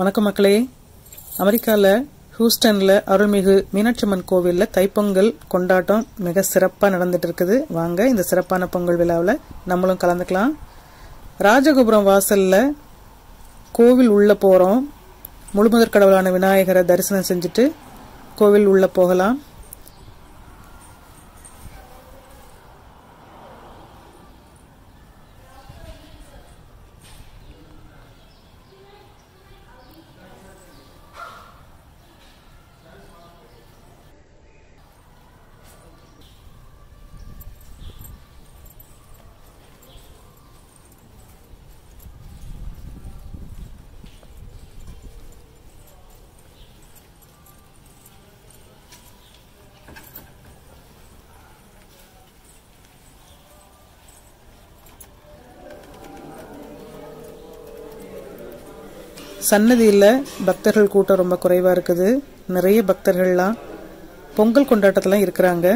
வணக்கம் மக்களே. அமெரிக்காவில் ஹூஸ்டனில் அருள்மிகு மீனாட்சியம்மன் கோவிலில் தைப்பொங்கல் கொண்டாட்டம் மிக சிறப்பாக நடந்துட்டு இருக்குது. வாங்க இந்த சிறப்பான பொங்கல் விழாவில் நம்மளும் கலந்துக்கலாம். ராஜகோபுரம் வாசலில் கோவில் உள்ளே போகிறோம். முழுமுதற் கடவுளான விநாயகரை தரிசனம் செஞ்சுட்டு கோவில் உள்ளே போகலாம். சன்னதியில் பக்தர்கள் கூட்டம் ரொம்ப குறைவாக இருக்குது. நிறைய பக்தர்கள்லாம் பொங்கல் கொண்டாட்டத்தில் இருக்கிறாங்க.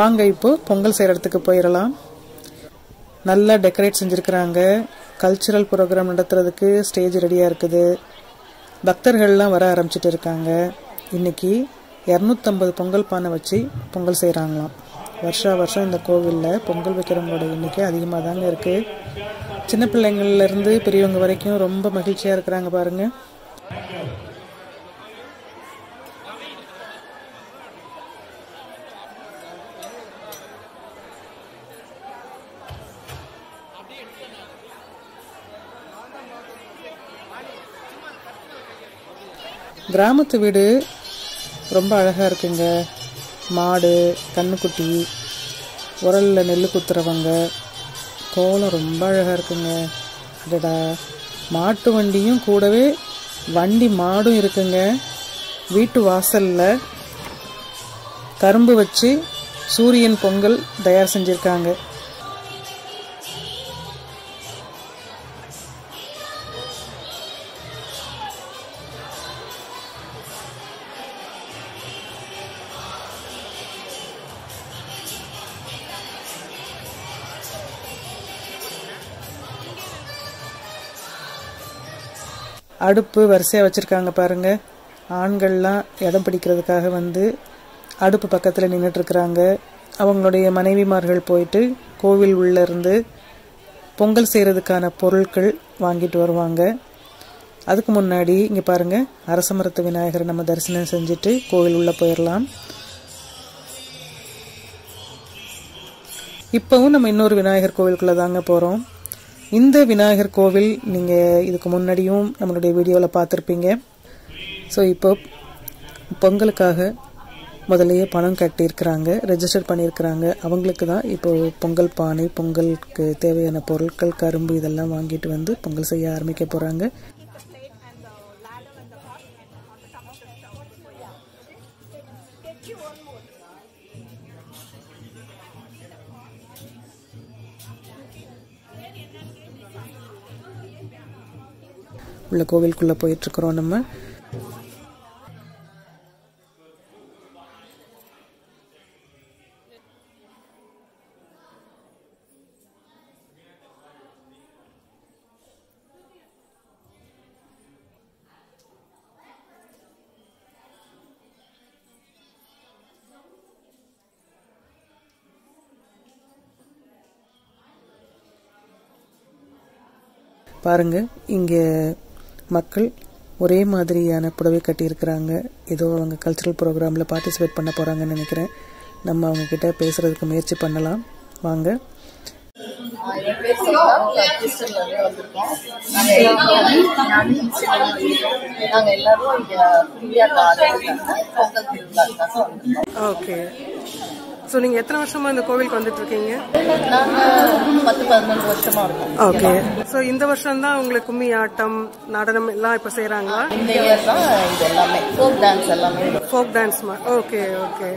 வாங்க இப்போ பொங்கல் செய்கிற இடத்துக்கு போயிடலாம். நல்லா டெக்கரேட் செஞ்சுருக்கிறாங்க. கல்ச்சுரல் ப்ரோக்ராம் நடத்துறதுக்கு ஸ்டேஜ் ரெடியாக இருக்குது. பக்தர்கள்லாம் வர ஆரம்பிச்சிட்டு இருக்காங்க. இன்றைக்கி 250 பொங்கல் பானை வச்சு பொங்கல் செய்கிறாங்களாம். வருஷம் இந்த கோவிலில் பொங்கல் வைக்கிறவங்களோட எண்ணிக்கை அதிகமாக தாங்க இருக்குது. சின்ன பிள்ளைங்கள்லேருந்து பெரியவங்க வரைக்கும் ரொம்ப மகிழ்ச்சியாக இருக்கிறாங்க பாருங்கள். கிராமத்து வீடு ரொம்ப அழகாக இருக்குங்க. மாடு, கண்ணுக்குட்டி, உரலில் நெல் குத்துறவங்க, கோலம் ரொம்ப அழகாக இருக்குங்க. அடடா, மாட்டு வண்டியும் கூடவே வண்டி மாடும் இருக்குங்க. வீட்டு வாசலில் கரும்பு வச்சு சூரியன் பொங்கல் தயார் செஞ்சுருக்காங்க. அடுப்பு வரிசையாக வச்சுருக்காங்க பாருங்கள். ஆண்கள்லாம் இடம் பிடிக்கிறதுக்காக வந்து அடுப்பு பக்கத்தில் நின்றுட்டுருக்குறாங்க. அவங்களுடைய மனைவிமார்கள் போயிட்டு கோவில் உள்ளேருந்து பொங்கல் செய்கிறதுக்கான பொருட்கள் வாங்கிட்டு வருவாங்க. அதுக்கு முன்னாடி இங்கே பாருங்கள், அரச மரத்து விநாயகரை நம்ம தரிசனம் செஞ்சுட்டு கோவில் உள்ளே போயிடலாம். இப்போவும் நம்ம இன்னொரு விநாயகர் கோவிலுக்குள்ளே தாங்க போகிறோம். இந்த விநாயகர் கோவில் நீங்கள் இதுக்கு முன்னாடியும் நம்மளுடைய வீடியோவில் பார்த்துருப்பீங்க. ஸோ இப்போ பொங்கலுக்காக முதலையே பணம் கட்டியிருக்கிறாங்க, ரெஜிஸ்டர் பண்ணியிருக்கிறாங்க. அவங்களுக்கு தான் இப்போது பொங்கல் பானை, பொங்கலுக்கு தேவையான பொருட்கள், கரும்பு இதெல்லாம் வாங்கிட்டு வந்து பொங்கல் செய்ய ஆரம்பிக்க போகிறாங்க. உள்ள கோவிலுக்குள்ளே போயிட்டுருக்குறோம் நம்ம. பாருங்கள், இங்கே மக்கள் ஒரே மாதிரியான புடவை கட்டியிருக்கிறாங்க. ஏதோ அவங்க கல்ச்சுரல் ப்ரோக்ராமில் பார்ட்டிசிபேட் பண்ண போகிறாங்கன்னு நினைக்கிறேன். நம்ம அவங்கக்கிட்ட பேசுகிறதுக்கு முயற்சி பண்ணலாம். வாங்க. என் பேர் சீதா. கிறிஸ்டன்லேருந்து வந்திருக்கோம். நாங்கள் எல்லாரும் இங்கே இந்தியாவுக்கு பொங்கல் திருவிழாக்காக வந்திருக்கோம். ஓகே. ஸோ நீங்கள் எத்தனை வருஷமா இந்த கோவிலுக்கு வந்துட்டு இருக்கீங்க? நாங்கள் 10-11 வருஷமா இருக்கோம். ஓகே. ஸோ இந்த வருஷம் தான் உங்களுக்கு கும்மி ஆட்டம், நடனம் எல்லாம் இப்போ செய்கிறாங்களா? இந்த இயர் தான் இது எல்லாமே ஃபோக் டான்ஸ் எல்லாமே. Folk dance. Okay okay.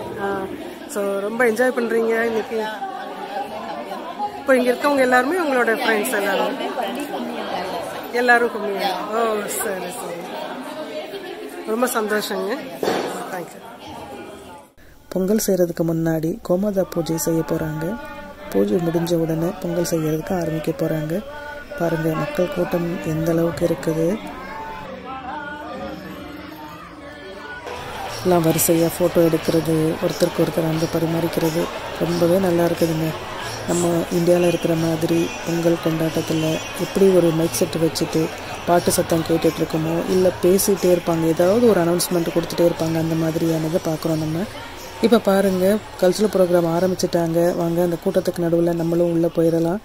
So ரொம்ப என்ஜாய் பண்ணுறீங்க இன்னைக்கு. இப்போ இங்கே இருக்கவங்க எல்லாருமே உங்களோட ஃப்ரெண்ட்ஸ் எல்லாரும் கும்மியா? ஓ சரி சரி, ரொம்ப சந்தோஷங்க. தேங்க்யூ. பொங்கல் செய்கிறதுக்கு முன்னாடி கோமாதா பூஜை செய்ய போகிறாங்க. பூஜை முடிஞ்ச உடனே பொங்கல் செய்கிறதுக்கு ஆரம்பிக்க போகிறாங்க. பாருங்கள், மக்கள் கூட்டம் எந்த அளவுக்கு இருக்குது. எல்லாம் வரிசையாக ஃபோட்டோ எடுக்கிறது, ஒருத்தருக்கு ஒருத்தர் வந்து பரிமாறிக்கிறது ரொம்பவே நல்லா இருக்குதுங்க. நம்ம இந்தியாவில் இருக்கிற மாதிரி பொங்கல் கொண்டாட்டத்தில் எப்படி ஒரு மைக் செட்டு வச்சுட்டு பாட்டு சத்தம் கேட்டுட்ருக்கோமோ, இல்லை பேசிகிட்டே இருப்பாங்க, ஏதாவது ஒரு அனௌன்ஸ்மெண்ட் கொடுத்துட்டே இருப்பாங்க, அந்த மாதிரியானதை பார்க்குறோம் நம்ம. இப்போ பாருங்கள், கல்ச்சுரல் ப்ரோக்ராம் ஆரம்பிச்சிட்டாங்க. வாங்க, அந்த கூட்டத்துக்கு நடுவில் நம்மளும் உள்ளே போயிடலாம்.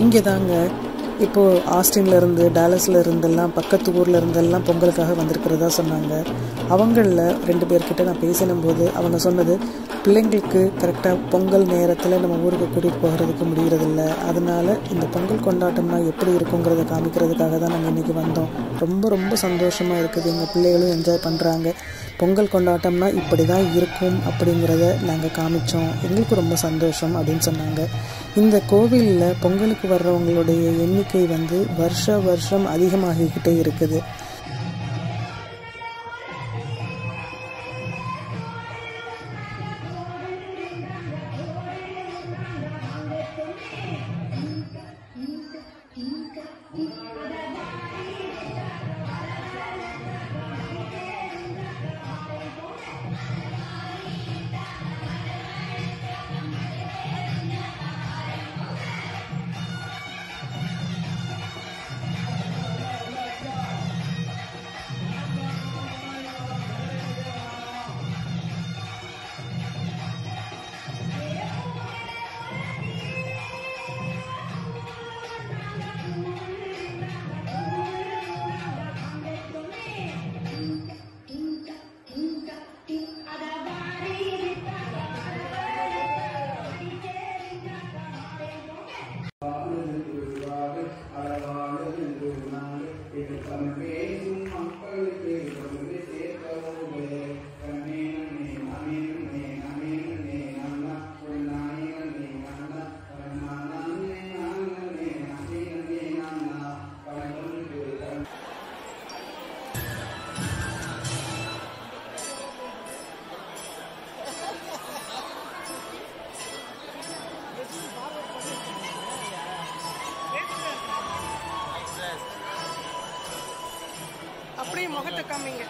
இங்கே தாங்க இப்போது ஆஸ்டின்ல இருந்து, டாலஸ்ல இருந்தெல்லாம், பக்கத்து ஊரில் இருந்தெல்லாம் பொங்கலுக்காக வந்திருக்கிறதா சொன்னாங்க. அவங்களில் 2 பேர்கிட்ட நான் பேசினும்போது அவங்க சொன்னது, பிள்ளைங்களுக்கு கரெக்டாக பொங்கல் நேரத்தில் நம்ம ஊருக்கு கூட்டிகிட்டு போகிறதுக்கு முடியறதில்ல, அதனால இந்த பொங்கல் கொண்டாட்டம்னா எப்படி இருக்குங்கிறத காமிக்கிறதுக்காக தான் நாங்கள் இன்றைக்கி வந்தோம். ரொம்ப ரொம்ப சந்தோஷமாக இருக்குது. எங்கள் பிள்ளைகளும் என்ஜாய் பண்ணுறாங்க. பொங்கல் கொண்டாட்டம்னா இப்படி தான் இருக்கும் அப்படிங்கிறத நாங்கள் காமிச்சோம். எங்களுக்கு ரொம்ப சந்தோஷம் அப்படின்னு சொன்னாங்க. இந்த கோவிலில் பொங்கலுக்கு வர்றவங்களுடைய எண்ணிக்கை வந்து வருஷம் அதிகமாகிக்கிட்டே இருக்குது. அப்படியே முகத்தை காமிங்க.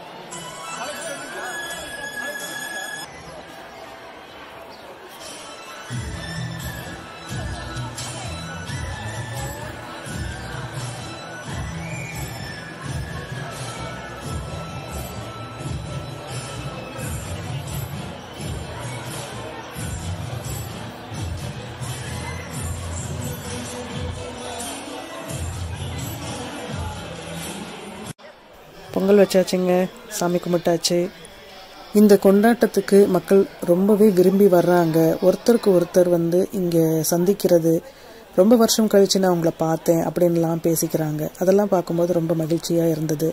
பொங்கல் வச்சாச்சுங்க, சாமி கும்பிட்டாச்சு. இந்த கொண்டாட்டத்துக்கு மக்கள் ரொம்பவே விரும்பி வர்றாங்க. ஒருத்தருக்கு ஒருத்தர் வந்து இங்கே சந்திக்கிறது, ரொம்ப வருஷம் கழிச்சு நான் அவங்கள பார்த்தேன் அப்படின்லாம் பேசிக்கிறாங்க. அதெல்லாம் பார்க்கும்போது ரொம்ப மகிழ்ச்சியாக இருந்தது.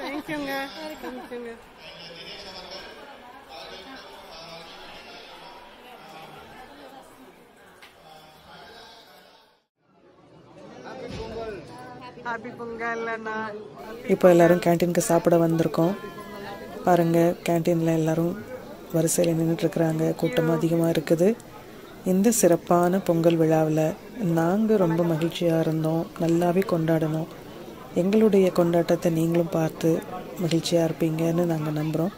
தேங்க்யூங்க. தேங்க்யூங்க. ஹாப்பி பொங்கல் அண்ணா. இப்போ எல்லாரும் கேன்டீனுக்கு சாப்பிட வந்திருக்கோம். பாருங்கள், கேன்டீனில் எல்லாரும் வரிசையில் நின்றுட்டுருக்குறாங்க. கூட்டம் அதிகமாக இருக்குது. இந்த சிறப்பான பொங்கல் விழாவில் நாங்கள் ரொம்ப மகிழ்ச்சியாக இருந்தோம். நல்லாவே கொண்டாடணும். எங்களுடைய கொண்டாட்டத்தை நீங்களும் பார்த்து மகிழ்ச்சியாக இருப்பீங்கன்னு நாங்கள் நம்புகிறோம்.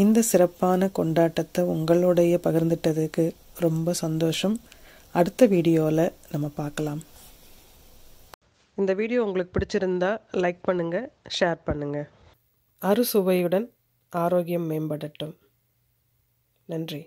இந்த சிறப்பான கொண்டாட்டத்தை உங்களுடைய பகிர்ந்துட்டதுக்கு ரொம்ப சந்தோஷம். அடுத்த வீடியோவில் நம்ம பார்க்கலாம். இந்த வீடியோ உங்களுக்கு பிடிச்சிருந்தா லைக் பண்ணுங்கள், ஷேர் பண்ணுங்கள். அறுசுவையுடன் ஆரோக்கியம் மேம்படட்டும். நன்றி.